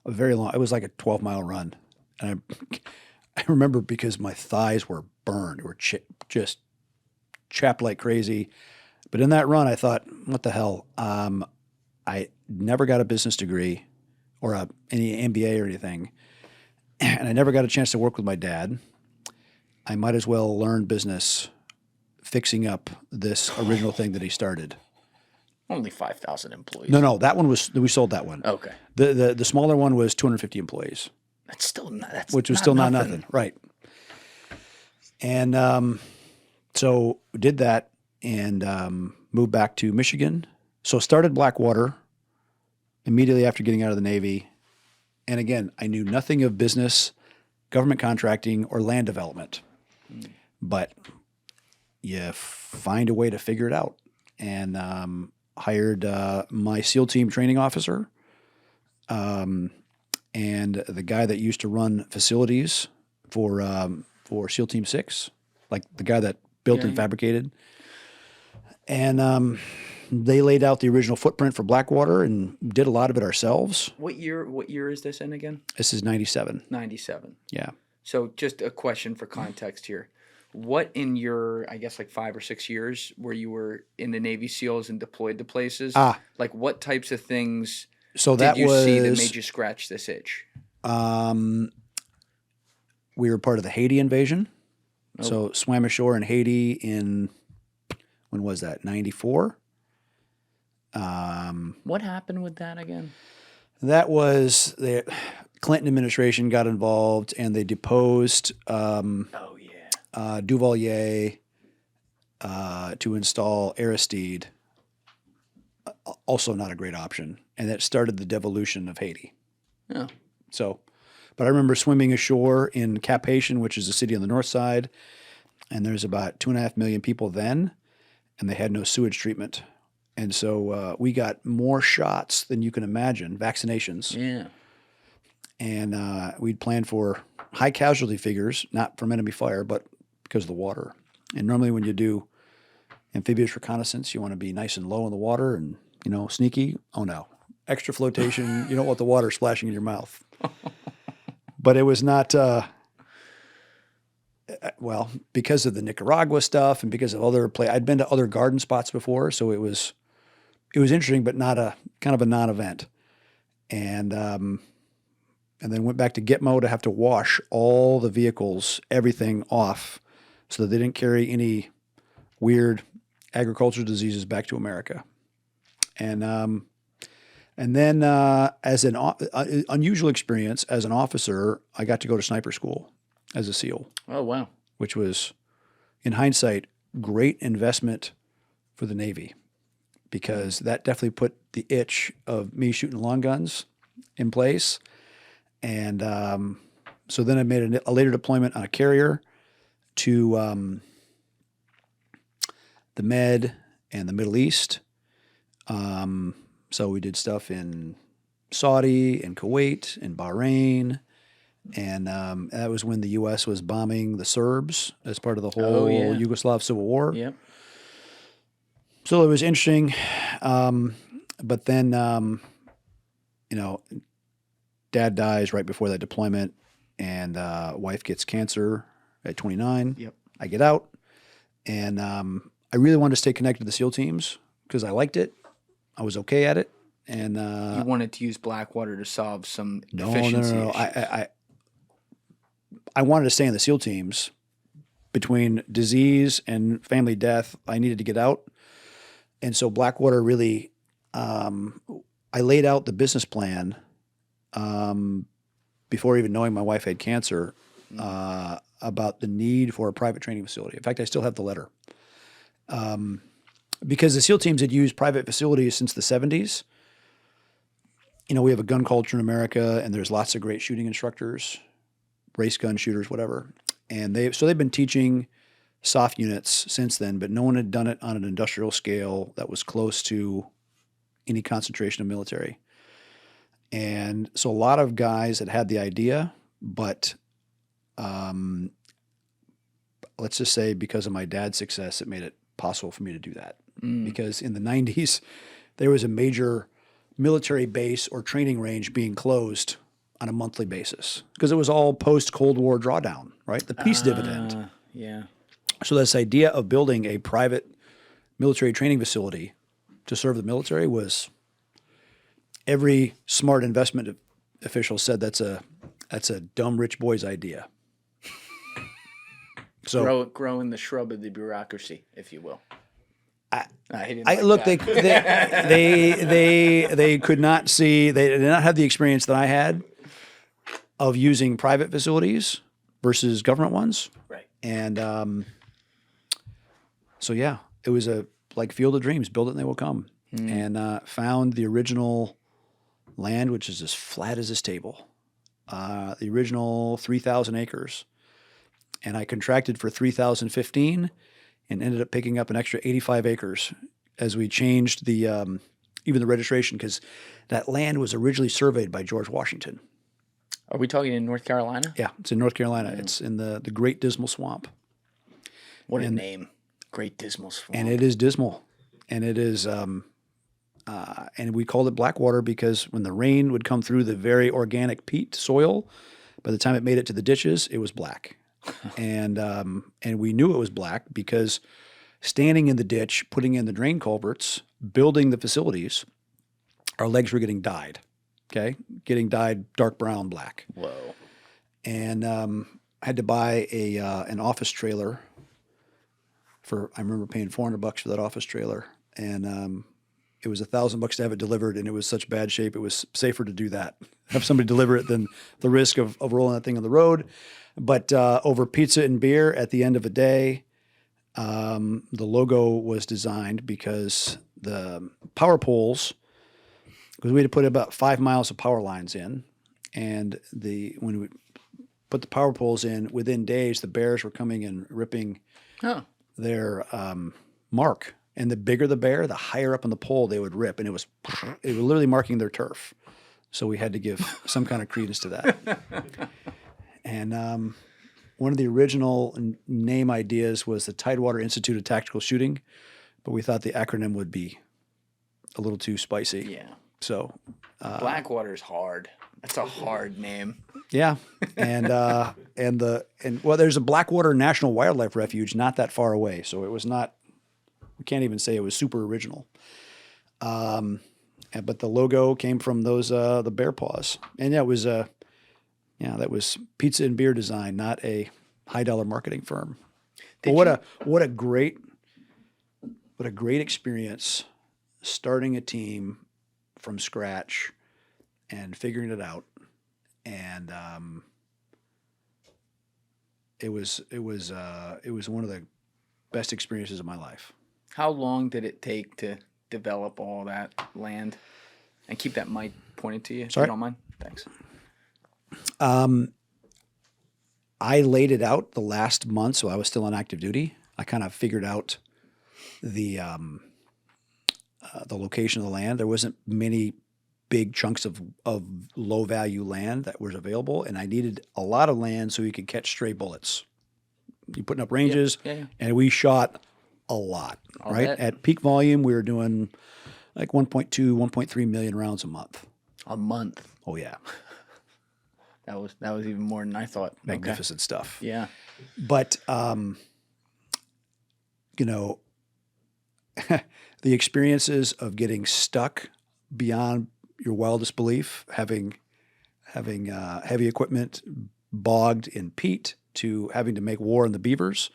it was like a 12-mile run, and I remember because my thighs were burned. They were just chapped like crazy. But in that run, I thought, what the hell? I never got a business degree or any MBA or anything. And I never got a chance to work with my dad. I might as well learn business fixing up this original thing that he started. Only 5,000 employees. No, that one we sold that one. Okay. The smaller one was 250 employees. That's still not, which was still not nothing. Right. And so we did that and moved back to Michigan. So started Blackwater immediately after getting out of the Navy. And again, I knew nothing of business, government contracting, or land development. But you find a way to figure it out. And hired my SEAL team training officer, and the guy that used to run facilities for SEAL Team 6, like the guy that built and fabricated. And they laid out the original footprint for Blackwater and did a lot of it ourselves. What year is this in again? This is 97. 97. Yeah. So just a question for context here. What in your, I guess, like 5 or 6 years where you were in the Navy SEALs and deployed to places, Ah, like what types of things so did that you see that was made you scratch this itch? we were part of the Haiti invasion. Oh, So swam ashore in Haiti in when was that? 94. what happened with that again? That was the Clinton administration got involved and they deposed Oh yeah. Duvalier to install Aristide. Also not a great option, and that started the devolution of Haiti. Oh. So, but I remember swimming ashore in Cap Haitian, which is a city on the north side, and there's about 2.5 million people then, and they had no sewage treatment. And so we got more shots than you can imagine, vaccinations. Yeah. And we'd planned for high casualty figures, not from enemy fire, but because of the water. And normally when you do amphibious reconnaissance, you want to be nice and low in the water and, sneaky. Oh no, extra flotation. You don't want the water splashing in your mouth. But it was not, because of the Nicaragua stuff and because of I'd been to other garden spots before. So it was interesting, but not kind of a non-event. And then went back to Gitmo to have to wash all the vehicles, everything off so that they didn't carry any weird agricultural diseases back to America. And then as an unusual experience as an officer, I got to go to sniper school as a SEAL. Oh wow. Which was, in hindsight, great investment for the Navy because that definitely put the itch of me shooting long guns in place. And so then I made a later deployment on a carrier to the Med and the Middle East. So we did stuff in Saudi and Kuwait and Bahrain. And that was when the U.S. was bombing the Serbs as part of the whole Yugoslav Civil War. Yep. So it was interesting. But then, Dad dies right before that deployment, and wife gets cancer at 29. Yep. I get out, and I really wanted to stay connected to the SEAL teams because I liked it. I was okay at it, and you wanted to use Blackwater to solve some efficiency no. issues. I wanted to stay in the SEAL teams. Between disease and family death, I needed to get out, and so Blackwater really. I laid out the business plan. Before even knowing my wife had cancer, about the need for a private training facility. In fact, I still have the letter. Because the SEAL teams had used private facilities since the 70s. We have a gun culture in America, and there's lots of great shooting instructors, race gun shooters, whatever. And they've been teaching soft units since then, but no one had done it on an industrial scale that was close to any concentration of military. And so a lot of guys had the idea, but let's just say because of my dad's success, it made it possible for me to do that. Because in the 90s, there was a major military base or training range being closed on a monthly basis because it was all post-Cold War drawdown, right? The peace dividend. Yeah. So this idea of building a private military training facility to serve the military was every smart investment official said that's a dumb rich boy's idea. So grow in the shrub of the bureaucracy, if you will. They could not see. They did not have the experience that I had of using private facilities versus government ones. Right. And so yeah, it was a Field of Dreams. Build it and they will come. And found the original land, which is as flat as this table. The original 3,000 acres. And I contracted for 3,015 and ended up picking up an extra 85 acres as we changed the even the registration because that land was originally surveyed by George Washington. Are we talking in North Carolina? Yeah, it's in North Carolina. It's in the Great Dismal Swamp. What a name. Great Dismal Swamp. And it is dismal. And it is and we called it Blackwater because when the rain would come through the very organic peat soil, by the time it made it to the ditches, it was black. and we knew it was black because standing in the ditch, putting in the drain culverts, building the facilities, our legs were getting dyed. Okay, getting dyed dark brown, black. Whoa. And I had to buy an office trailer I remember paying $400 for that office trailer, and it was $1,000 to have it delivered, and it was such bad shape. It was safer to do that, have somebody deliver it, than the risk of rolling that thing on the road. But over pizza and beer at the end of a day, the logo was designed because the power poles, because we had to put about 5 miles of power lines in, and when we put the power poles in, within days, the bears were coming and ripping their mark. And the bigger the bear, the higher up on the pole they would rip, and it was literally marking their turf. So we had to give some kind of credence to that. And one of the original name ideas was the Tidewater Institute of Tactical Shooting, but we thought the acronym would be a little too spicy. Yeah. So Blackwater's hard. That's a hard name. Yeah, and there's a Blackwater National Wildlife Refuge not that far away, so it was not. We can't even say it was super original. But the logo came from those the bear paws, and that was pizza and beer design, not a high dollar marketing firm. But what a great experience starting a team from scratch and figuring it out, and it was one of the best experiences of my life. How long did it take to develop all that land? And keep that mic pointed to you, if you don't mind. Thanks. I laid it out the last month, so I was still on active duty. I kind of figured out the location of the land. There wasn't many big chunks of low value land that was available, and I needed a lot of land so you could catch stray bullets. You putting up ranges, and we shot a lot. Right at peak volume, we were doing like 1.2, 1.3 million rounds a month. A month. Oh yeah. That was even more than I thought. Magnificent stuff. Yeah. But the experiences of getting stuck beyond your wildest belief, having heavy equipment bogged in peat, to having to make war on the beavers,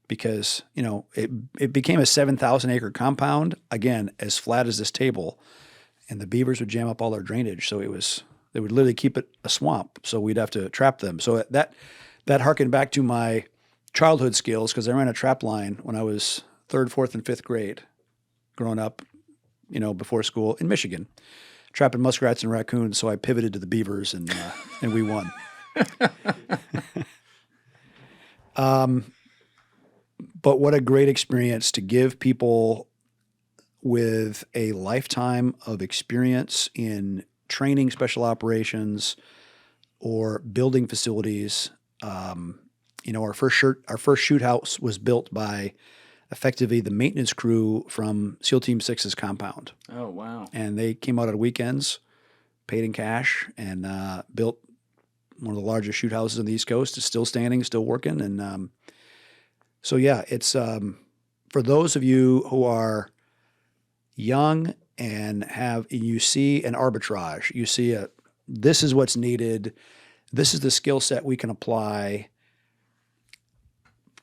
because it became a 7,000 acre compound, again as flat as this table, and the beavers would jam up all our drainage. So they would literally keep it a swamp. So we'd have to trap them. So that harkened back to my childhood skills, because I ran a trap line when I was 3rd, 4th, and 5th grade, growing up, before school in Michigan, trapping muskrats and raccoons. So I pivoted to the beavers, and we won. But what a great experience to give people with a lifetime of experience in training special operations or building facilities. Our first shoot house was built by effectively the maintenance crew from SEAL Team 6's compound. Oh, wow. And they came out on weekends, paid in cash, and built one of the largest shoot houses on the East Coast. It's still standing, still working. And so, yeah, it's for those of you who are young and you see an arbitrage, you see this is what's needed, this is the skill set we can apply.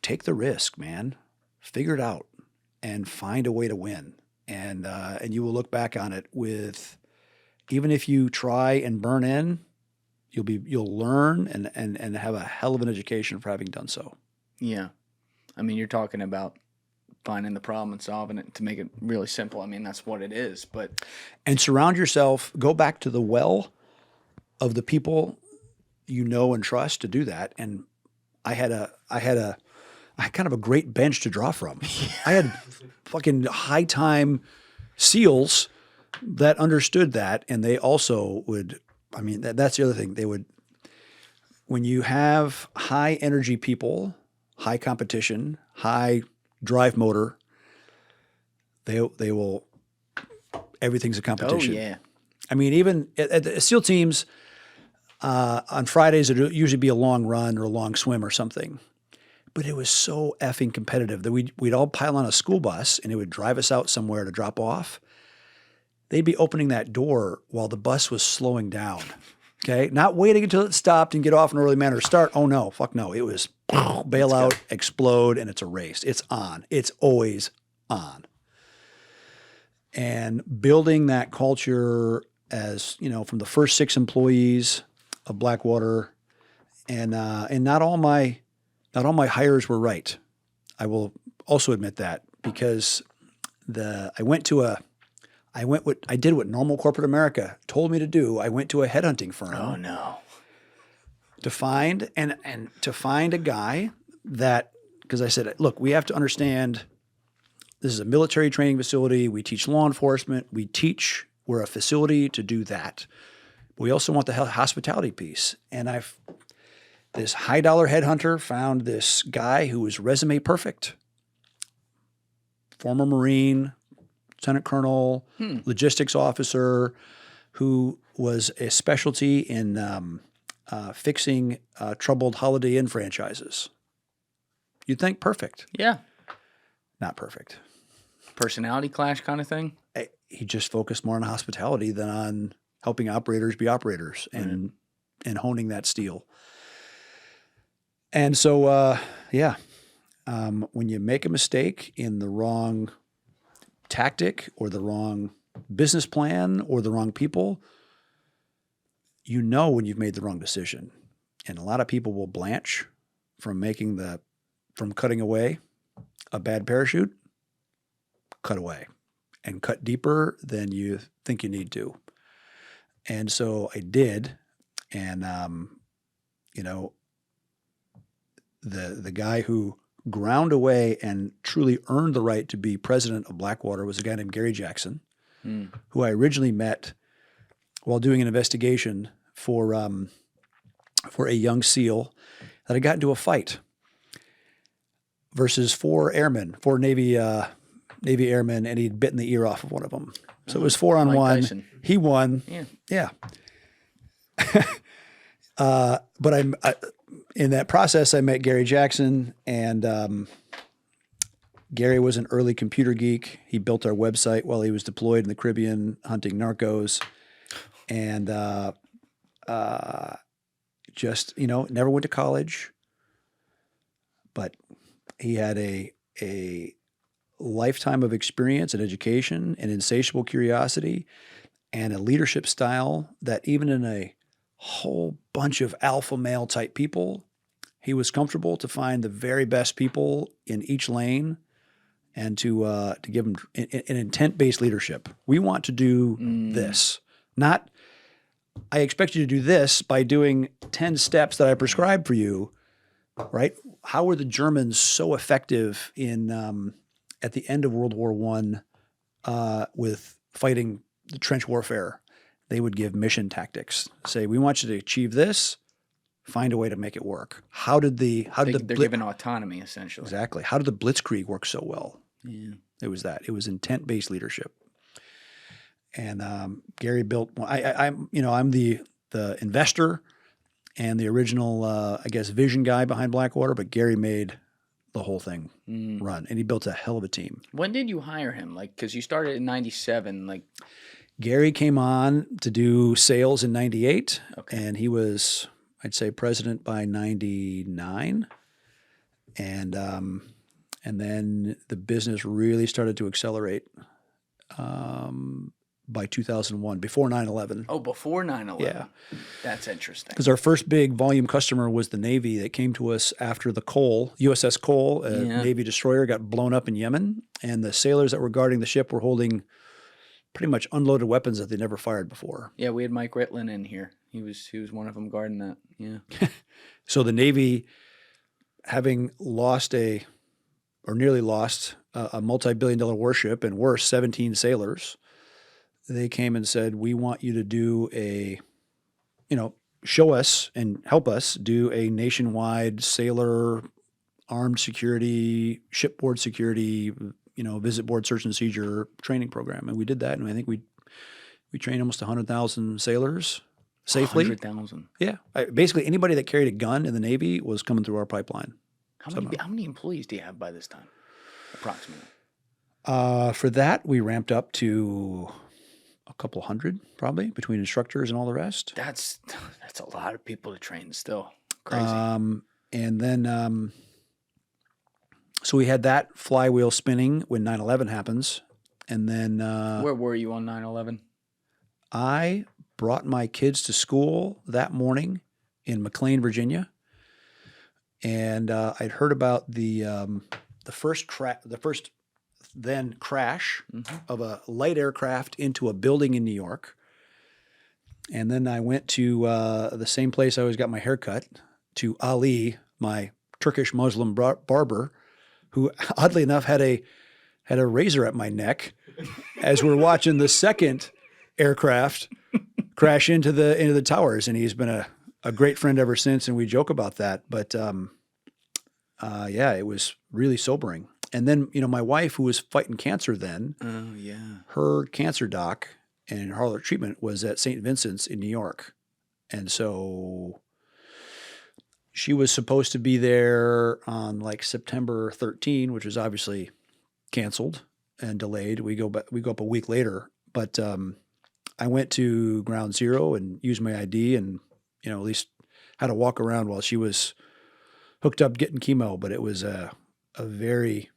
Take the risk, man. Figure it out and find a way to win. And you will look back on it with, even if you try and burn in, you'll learn and have a hell of an education for having done so. Yeah. I mean, you're talking about finding the problem and solving it. To make it really simple, I mean, that's what it is. And surround yourself, go back to the well of the people you know and trust to do that. And I had kind of a great bench to draw from. I had fucking high time SEALs that understood that, and they also would. I mean, that's the other thing. They would, when you have high energy people, high competition, high drive motor, they will, everything's a competition. Oh, yeah. I mean, even at the SEAL teams, On Fridays, it would usually be a long run or a long swim or something. But it was so effing competitive that we'd all pile on a school bus and it would drive us out somewhere to drop off. They'd be opening that door while the bus was slowing down. Okay, not waiting until it stopped and get off in an early manner to start. Oh no, fuck no. It was bail out, explode, and it's a race. It's on. It's always on. And building that culture as, from the first 6 employees of Blackwater, and not all my hires were right. I will also admit that, because I did what normal corporate America told me to do. I went to a headhunting firm. Oh no. To find a guy that, because I said, look, we have to understand this is a military training facility. We teach law enforcement. We're a facility to do that. But we also want the hospitality piece. And this high dollar headhunter found this guy who was resume perfect. Former Marine, Lieutenant Colonel, logistics officer, who was a specialty in fixing troubled Holiday Inn franchises. You'd think perfect. Yeah. Not perfect. Personality clash kind of thing? He just focused more on hospitality than on helping operators be operators and honing that steel. And so, when you make a mistake in the wrong tactic or the wrong business plan or the wrong people, when you've made the wrong decision. And a lot of people will blanch from cutting away a bad parachute, cut away and cut deeper than you think you need to. And so I did. And, the guy who ground away and truly earned the right to be president of Blackwater was a guy named Gary Jackson, who I originally met while doing an investigation for a young SEAL that had got into a fight versus 4 Navy airmen, and he'd bitten the ear off of one of them. So it was 4-on-1. Tyson. He won. Yeah. But in that process, I met Gary Jackson, and Gary was an early computer geek. He built our website while he was deployed in the Caribbean hunting narcos, and never went to college, but he had a lifetime of experience and education and insatiable curiosity and a leadership style that even in a whole bunch of alpha male type people, he was comfortable to find the very best people in each lane and to give them an intent-based leadership. We want to do this, not I expect you to do this by doing 10 steps that I prescribed for you, right? How were the Germans so effective in at the end of World War I with fighting the trench warfare? They would give mission tactics. Say, we want you to achieve this. Find a way to make it work. They're given autonomy essentially. Exactly. How did the Blitzkrieg work so well? Yeah. It was that. It was intent-based leadership. And Gary built. I'm the investor and the original vision guy behind Blackwater, but Gary made the whole thing run, and he built a hell of a team. When did you hire him? Because you started in '97. Gary came on to do sales in '98, and he was, I'd say, president by '99, and then the business really started to accelerate by 2001, before 9/11. Oh, before 9/11. Yeah. That's interesting. Because our first big volume customer was the Navy that came to us after the Cole, USS Cole, a Navy destroyer, got blown up in Yemen, and the sailors that were guarding the ship were holding pretty much unloaded weapons that they nearly fired before. Yeah, we had Mike Ritlin in here. He was one of them guarding that. Yeah. So the Navy, having nearly lost a multi-billion-dollar warship and worse, 17 sailors, they came and said, we want you to do show us and help us do a nationwide sailor armed security, shipboard security, visit board search and seizure training program. And we did that. And I think we trained almost 100,000 sailors safely. 100,000. Yeah. Basically, anybody that carried a gun in the Navy was coming through our pipeline. How many employees do you have by this time, approximately? For that, we ramped up to a couple hundred, probably, between instructors and all the rest. That's a lot of people to train still. Crazy. And then, so we had that flywheel spinning when 9/11 happens. And then Where were you on 9/11? I brought my kids to school that morning in McLean, Virginia. And I'd heard about the first then crash of a light aircraft into a building in New York. And then I went to the same place I always got my hair cut, to Ali, my Turkish Muslim barber, who oddly enough had a razor at my neck as we're watching the second aircraft crash into the towers. And he's been a great friend ever since, and we joke about that. But yeah, it was really sobering. And then, my wife, who was fighting cancer then, her cancer doc and her treatment was at St. Vincent's in New York. And so she was supposed to be there on like September 13, which was obviously canceled and delayed. We go up a week later. But I went to Ground Zero and used my ID and, at least had to walk around while she was hooked up getting chemo. But it was a very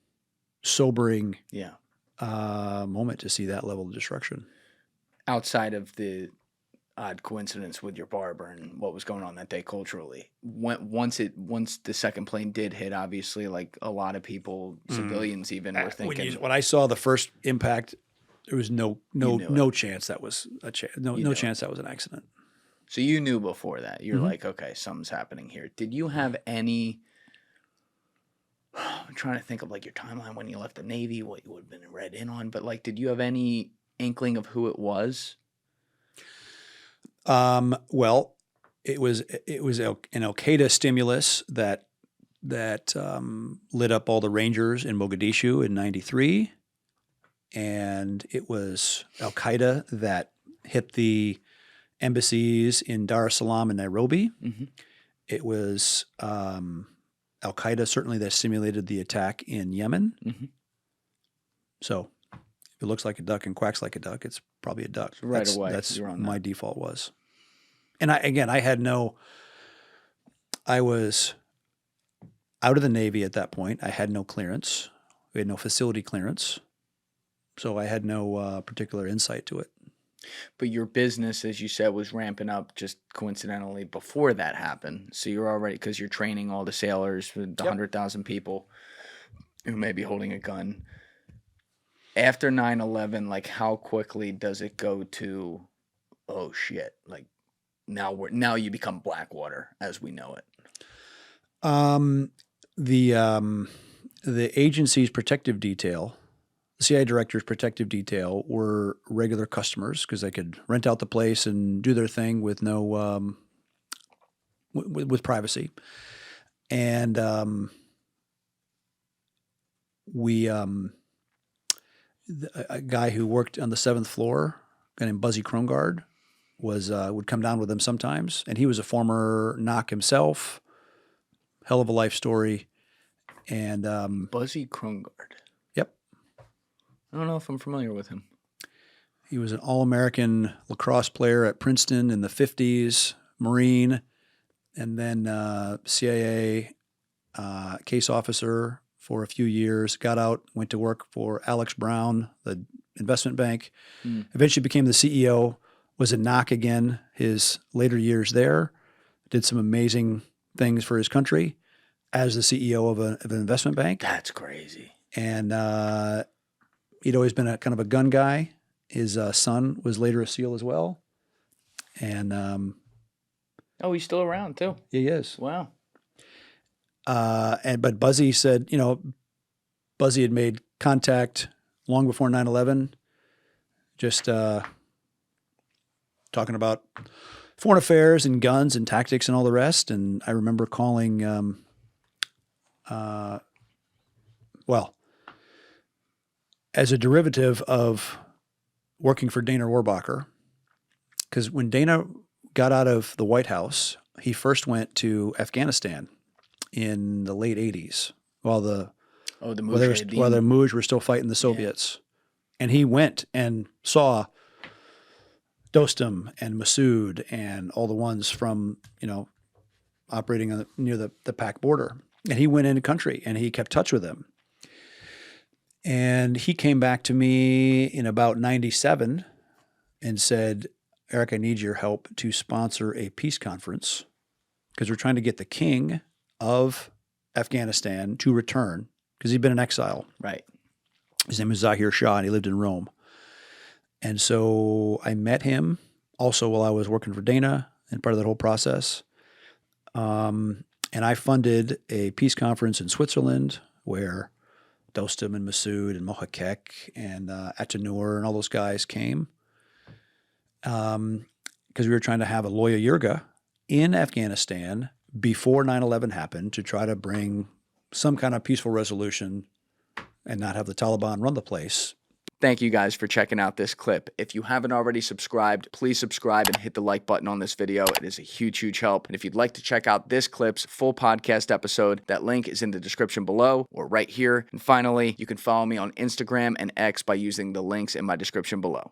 sobering moment to see that level of destruction. Outside of the odd coincidence with your barber and what was going on that day culturally, once the second plane did hit, obviously, like a lot of people, civilians even, were thinking. When I saw the first impact, there was no chance that was no chance that was an accident. So you knew before that. You're like, okay, something's happening here. Did you have any? I'm trying to think of like your timeline when you left the Navy, what you would have been read in on, but like, did you have any inkling of who it was? Well, it was an Al-Qaeda stimulus that lit up all the Rangers in Mogadishu in '93, and it was Al-Qaeda that hit the embassies in Dar es Salaam and Nairobi. It was Al-Qaeda certainly that stimulated the attack in Yemen. So if it looks like a duck and quacks like a duck, it's probably a duck. So right away, that's you're on my that. default was. And I was out of the Navy at that point. I had no clearance. We had no facility clearance. So I had no particular insight to it. But your business, as you said, was ramping up just coincidentally before that happened. So you're already, because you're training all the sailors, the 100,000 people who may be holding a gun. After 9/11, like how quickly does it go to, oh shit, like now you become Blackwater as we know it? The agency's protective detail, the CIA director's protective detail, were regular customers because they could rent out the place and do their thing with no with privacy. And a guy who worked on the 7th floor, a guy named Buzzy Krongard, would come down with them sometimes, and he was a former NOC himself. Hell of a life story. And Buzzy Krongard. Yep. I don't know if I'm familiar with him. He was an All-American lacrosse player at Princeton in the 50s, Marine, and then CIA case officer for a few years, got out, went to work for Alex Brown, the investment bank, eventually became the CEO, was a NOC again his later years there, did some amazing things for his country as the CEO of an investment bank. That's crazy. And he'd always been a kind of a gun guy. His son was later a SEAL as well. And oh, he's still around too. He is. Wow. But Buzzy said, Buzzy had made contact long before 9/11, just talking about foreign affairs and guns and tactics and all the rest. And I remember calling, as a derivative of working for Dana Rohrabacher, because when Dana got out of the White House, he first went to Afghanistan in the late 80s while the Mujahideen were still fighting the Soviets. And he went and saw Dostum and Masood and all the ones from, operating near the Pak border. And he went into country and he kept touch with them. And he came back to me in about 97 and said, Erik, I need your help to sponsor a peace conference because we're trying to get the king of Afghanistan to return because he'd been in exile. Right. His name was Zahir Shah, and he lived in Rome. And so I met him also while I was working for Dana and part of that whole process. And I funded a peace conference in Switzerland where Dostum and Masood and Mohakek and Atanur and all those guys came. Because we were trying to have a Loya Jirga in Afghanistan before 9/11 happened to try to bring some kind of peaceful resolution and not have the Taliban run the place. Thank you guys for checking out this clip. If you haven't already subscribed, please subscribe and hit the like button on this video. It is a huge, huge help. And if you'd like to check out this clip's full podcast episode, that link is in the description below or right here. And finally, you can follow me on Instagram and X by using the links in my description below.